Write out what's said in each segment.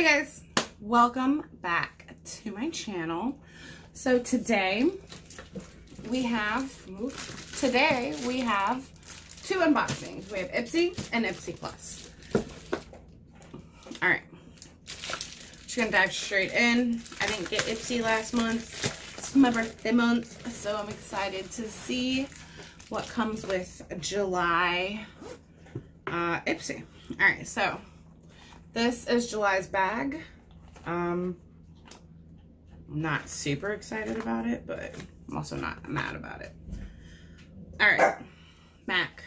Hey guys, welcome back to my channel. So today we have two unboxings. We have Ipsy and Ipsy Plus. All right, just gonna dive straight in. I didn't get Ipsy last month. It's my birthday month, so I'm excited to see what comes with July Ipsy. All right, so this is July's bag. I'm not super excited about it, but I'm also not mad about it. All right, MAC.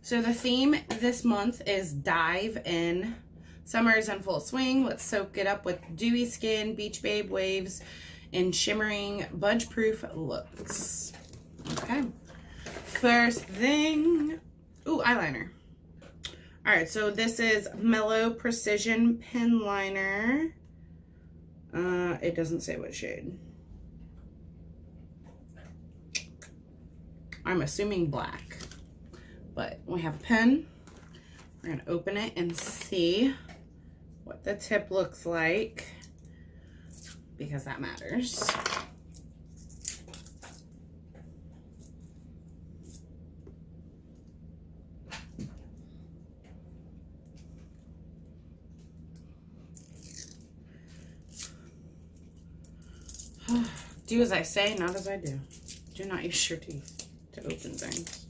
So the theme this month is Dive In. Summer is in full swing. Let's soak it up with dewy skin, beach babe waves, and shimmering budge-proof looks. Okay. First thing, ooh, eyeliner. All right, so this is Mellow Precision Pen Liner. It doesn't say what shade. I'm assuming black, but we have a pen. We're gonna open it and see what the tip looks like, because that matters. Do as I say, not as I do. Do not use your teeth to open things.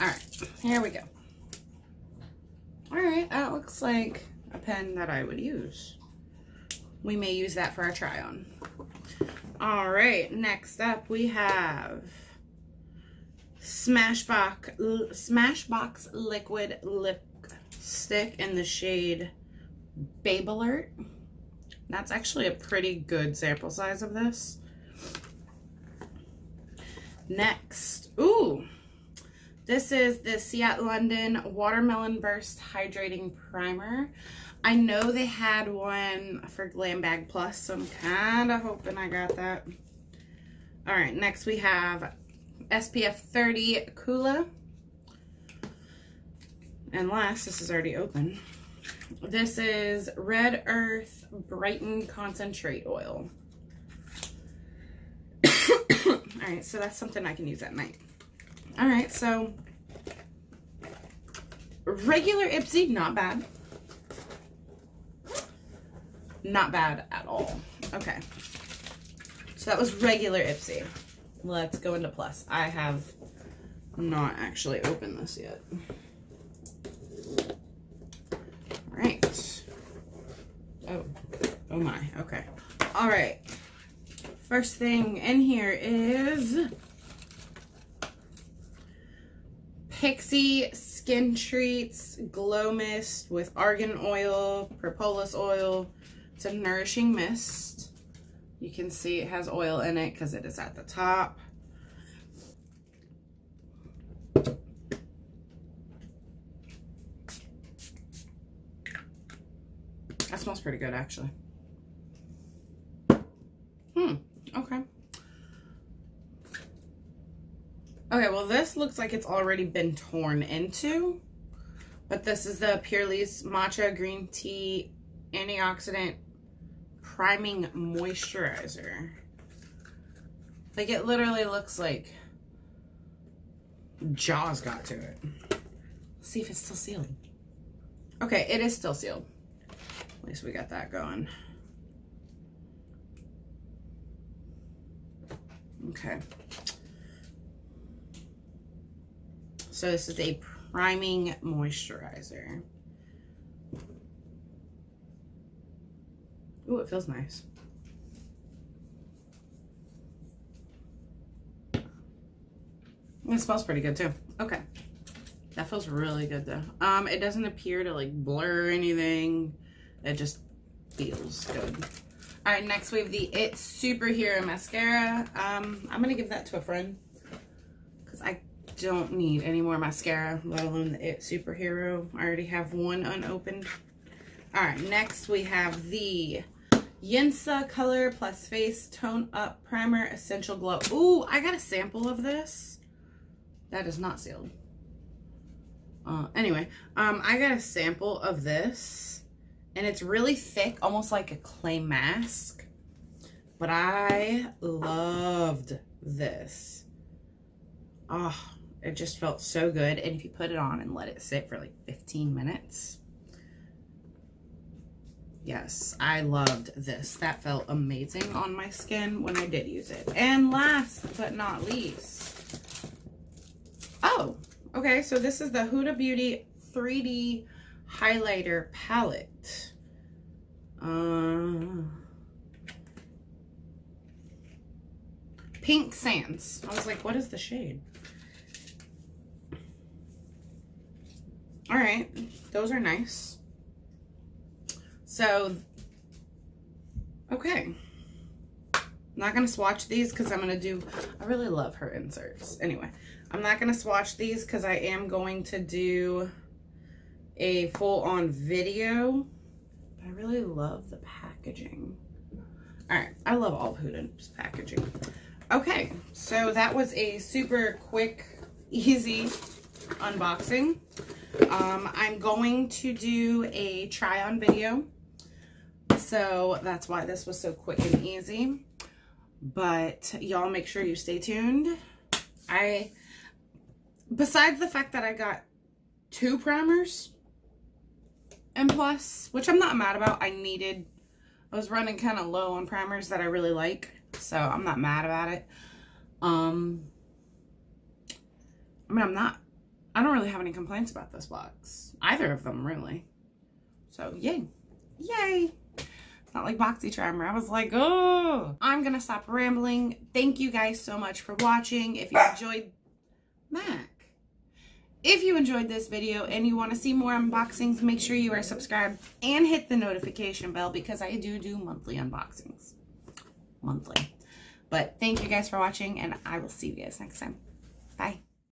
All right, here we go. All right, that looks like a pen that I would use. We may use that for our try on. All right, next up we have Smashbox Liquid Lipstick in the shade Babe Alert. That's actually a pretty good sample size of this. Next, ooh, this is the Seat London Watermelon Burst Hydrating Primer. I know they had one for Glam Bag Plus, so I'm kind of hoping I got that. All right, next we have SPF 30 Kula. And last, this is already open. This is Red Earth Brighten Concentrate Oil. All right, so that's something I can use at night. All right, so regular Ipsy, not bad. Not bad at all. Okay, so that was regular Ipsy. Let's go into Plus. I have not actually opened this yet. All right. Oh my, okay. All right. First thing in here is Pixie Skin Treats Glow Mist with argan oil, propolis oil. It's a nourishing mist. You can see it has oil in it because it is at the top. That smells pretty good, actually. Okay. Okay, well, this looks like it's already been torn into, but this is the Purely's Matcha Green Tea Antioxidant Priming Moisturizer. Like, it literally looks like Jaws got to it. Let's see if it's still sealed. Okay, it is still sealed. At least we got that going. Okay. So this is a priming moisturizer. Ooh, it feels nice. It smells pretty good too. Okay. That feels really good though. It doesn't appear to like blur anything. It just feels good. All right, next we have the It Superhero Mascara. I'm gonna give that to a friend because I don't need any more mascara, let alone the It Superhero. I already have one unopened. All right, next we have the Yinsa Color Plus Face Tone Up Primer Essential Glow. Ooh, I got a sample of this. That is not sealed. Anyway, I got a sample of this And it's really thick, almost like a clay mask. But I loved this. Oh, it just felt so good. And if you put it on and let it sit for like 15 minutes. Yes, I loved this. That felt amazing on my skin when I did use it. And last but not least. Oh, okay. So this is the Huda Beauty 3D Highlighter Palette. Pink Sands. I was like, what is the shade? All right. Those are nice. So, okay. I'm not going to swatch these because I'm going to do, I really love her inserts. Anyway, I'm not going to swatch these because I am going to do a full-on video. But I really love the packaging. All right. I love all of Huda's packaging. Okay. So that was a super quick, easy unboxing. I'm going to do a try-on video. So that's why this was so quick and easy. But y'all make sure you stay tuned. Besides the fact that I got 2 primers and plus, which I'm not mad about. I was running kind of low on primers that I really like. So I'm not mad about it. I mean, I don't really have any complaints about this box. Either of them, really. So, yay. Yay. Not like BoxyCharm where I was like, oh. I'm going to stop rambling. Thank you guys so much for watching. If you enjoyed, if you enjoyed this video and you want to see more unboxings, make sure you are subscribed and hit the notification bell because I do monthly unboxings. Monthly. But thank you guys for watching and I will see you guys next time. Bye.